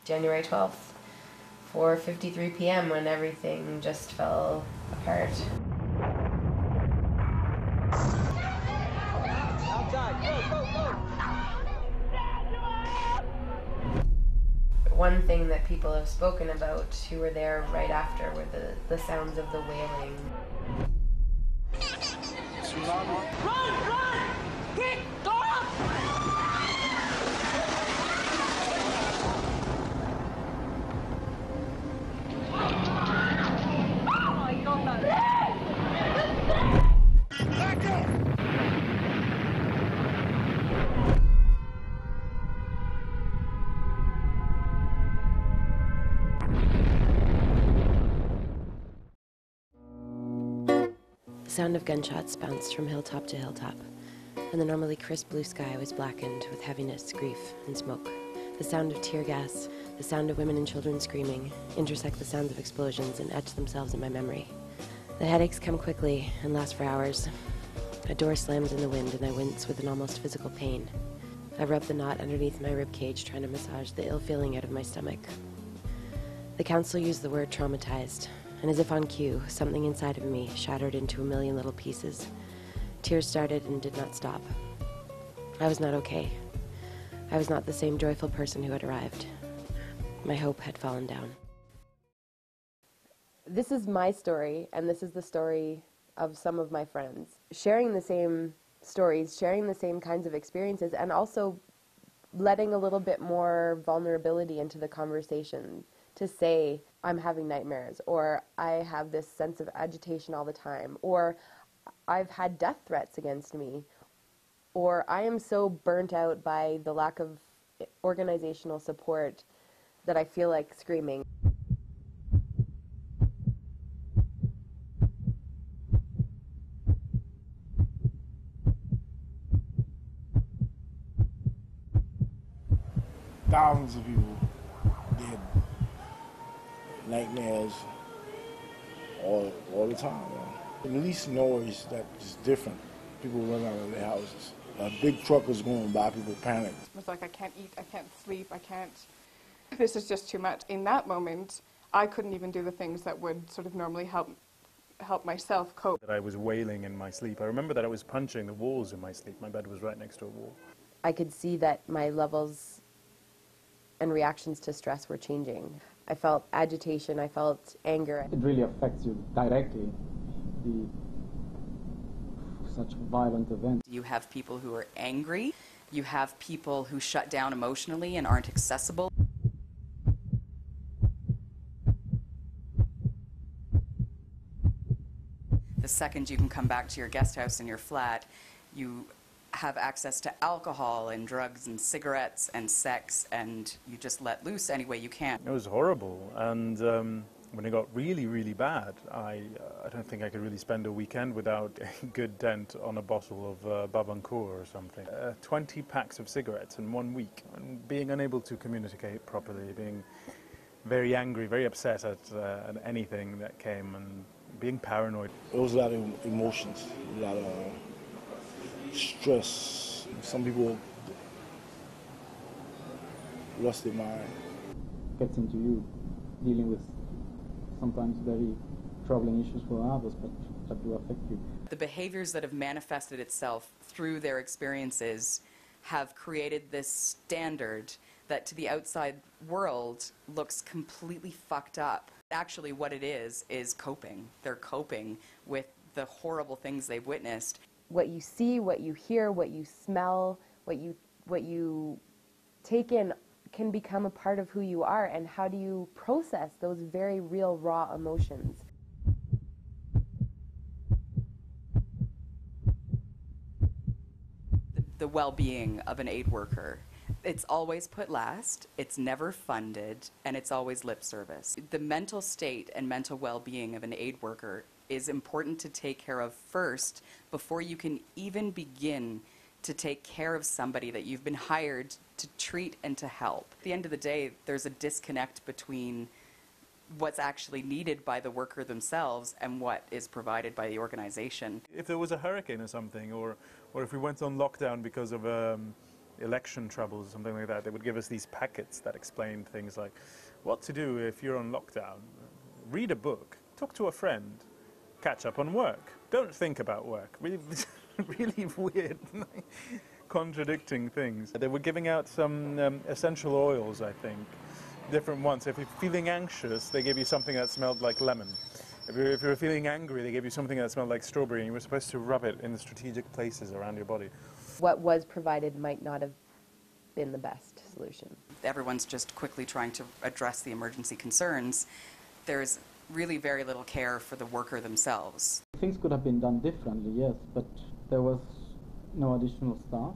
January 12th, 4:53 p.m. when everything just fell apart. Outside, go, go, go! One thing that people have spoken about who were there right after were the sounds of the wailing. Run, run! Quick, go up! Oh my God! Back up! The sound of gunshots bounced from hilltop to hilltop, and the normally crisp blue sky was blackened with heaviness, grief, and smoke. The sound of tear gas, the sound of women and children screaming, intersect the sounds of explosions and etch themselves in my memory. The headaches come quickly and last for hours. A door slams in the wind and I wince with an almost physical pain. I rub the knot underneath my rib cage, trying to massage the ill feeling out of my stomach. The council used the word traumatized, and as if on cue, something inside of me shattered into a million little pieces. Tears started and did not stop. I was not okay. I was not the same joyful person who had arrived. My hope had fallen down. This is my story, and this is the story of some of my friends. Sharing the same stories, sharing the same kinds of experiences, and also letting a little bit more vulnerability into the conversation to say, I'm having nightmares, or I have this sense of agitation all the time, or I've had death threats against me, or I am so burnt out by the lack of organizational support that I feel like screaming. Thousands of people dead. Nightmares all the time. The least noise that is different. People run out of their houses. A big truck is going by, people panic. It was like, I can't eat, I can't sleep, I can't... This is just too much. In that moment, I couldn't even do the things that would sort of normally help myself cope. That I was wailing in my sleep. I remember that I was punching the walls in my sleep. My bed was right next to a wall. I could see that my levels and reactions to stress were changing. I felt agitation, I felt anger. It really affects you directly, such a violent event. You have people who are angry, you have people who shut down emotionally and aren't accessible. The second you can come back to your guest house in your flat, you have access to alcohol and drugs and cigarettes and sex, and you just let loose any way you can. It was horrible, and when it got really, really bad, I don't think I could really spend a weekend without a good dent on a bottle of Babancourt or something. 20 packs of cigarettes in 1 week, and being unable to communicate properly, being very angry, very upset at anything that came, and being paranoid. There was a lot of emotions, a lot of stress. Some people lost their mind. Gets into you, dealing with sometimes very troubling issues for others, but that do affect you. The behaviors that have manifested itself through their experiences have created this standard that to the outside world looks completely fucked up. Actually what it is coping. They're coping with the horrible things they've witnessed. What you see, what you hear, what you smell, what you take in can become a part of who you are, and how do you process those very real, raw emotions? The well-being of an aid worker. It's always put last, it's never funded, and it's always lip service. The mental state and mental well-being of an aid worker is important to take care of first before you can even begin to take care of somebody that you've been hired to treat and to help. At the end of the day, there's a disconnect between what's actually needed by the worker themselves and what is provided by the organization. If there was a hurricane or something, or if we went on lockdown because of election troubles or something like that, they would give us these packets that explained things like what to do if you're on lockdown. Read a book, talk to a friend, catch up on work, don't think about work. Really, really weird, contradicting things. They were giving out some essential oils, I think, different ones. If you're feeling anxious, they gave you something that smelled like lemon. If you were feeling angry, they gave you something that smelled like strawberry, and you were supposed to rub it in the strategic places around your body. What was provided might not have been the best solution. Everyone's just quickly trying to address the emergency concerns. There's really very little care for the worker themselves. Things could have been done differently, yes, but there was no additional staff.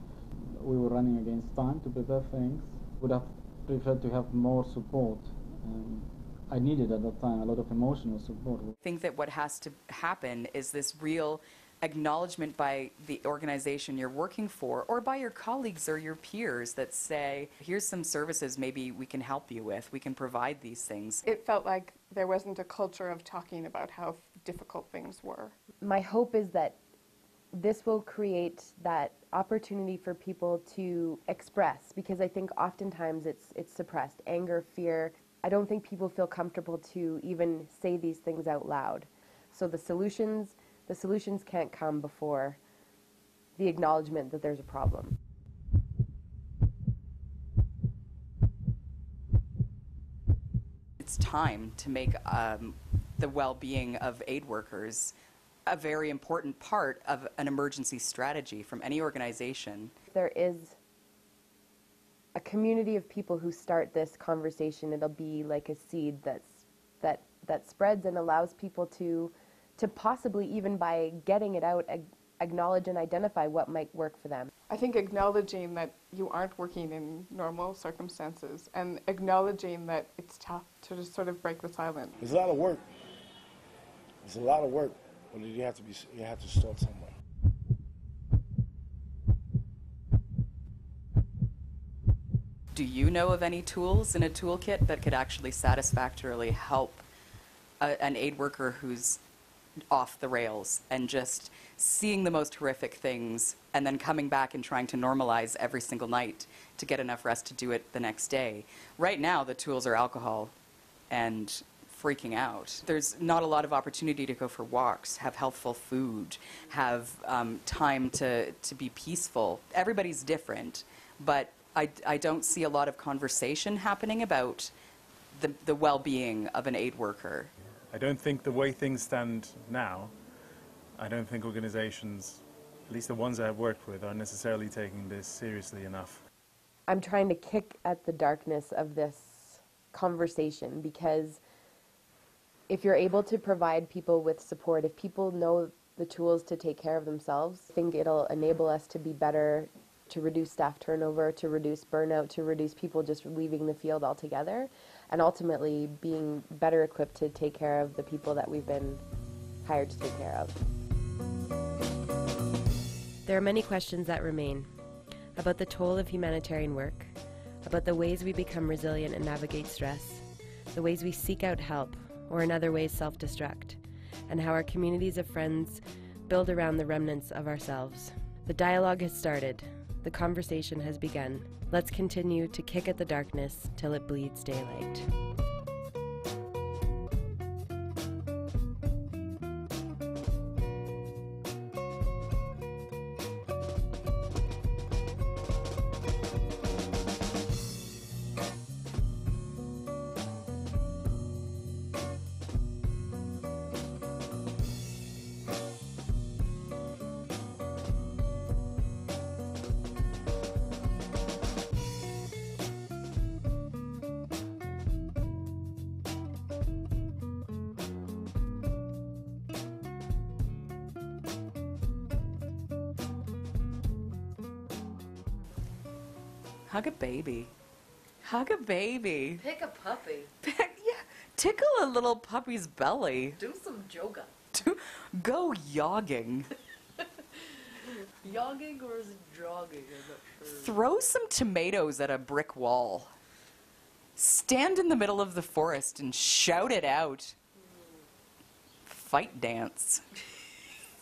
We were running against time to prepare things. Would have preferred to have more support. I needed at that time a lot of emotional support. I think that what has to happen is this real acknowledgement by the organization you're working for or by your colleagues or your peers that say, here's some services maybe we can help you with, we can provide these things. It felt like there wasn't a culture of talking about how difficult things were. My hope is that this will create that opportunity for people to express, because I think oftentimes it's suppressed. Anger, fear. I don't think people feel comfortable to even say these things out loud. So the solutions can't come before the acknowledgement that there's a problem. It's time to make the well-being of aid workers a very important part of an emergency strategy from any organization. There is a community of people who start this conversation. It'll be like a seed that spreads and allows people to possibly, even by getting it out, acknowledge and identify what might work for them. I think acknowledging that you aren't working in normal circumstances and acknowledging that it's tough to just sort of break the silence. It's a lot of work. It's a lot of work, but you have to start somewhere. Do you know of any tools in a toolkit that could actually satisfactorily help an aid worker who's off the rails and just seeing the most horrific things and then coming back and trying to normalize every single night to get enough rest to do it the next day? Right now, the tools are alcohol and freaking out. There's not a lot of opportunity to go for walks, have healthful food, have time to be peaceful. Everybody's different, but I don't see a lot of conversation happening about the well-being of an aid worker. I don't think the way things stand now, I don't think organizations, at least the ones I've worked with, are necessarily taking this seriously enough. I'm trying to kick at the darkness of this conversation, because if you're able to provide people with support, if people know the tools to take care of themselves, I think it'll enable us to be better, to reduce staff turnover, to reduce burnout, to reduce people just leaving the field altogether, and ultimately being better equipped to take care of the people that we've been hired to take care of. There are many questions that remain about the toll of humanitarian work, about the ways we become resilient and navigate stress, the ways we seek out help, or in other ways self-destruct, and how our communities of friends build around the remnants of ourselves. The dialogue has started. The conversation has begun. Let's continue to kick at the darkness till it bleeds daylight. Hug a baby. Hug a baby. Pick a puppy. Yeah, tickle a little puppy's belly. Do some yoga. Go yogging. Yogging or is it jogging? Throw some tomatoes at a brick wall. Stand in the middle of the forest and shout it out. Fight dance.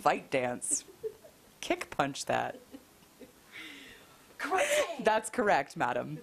Fight dance. Kick punch that. Karate! That's correct, madam.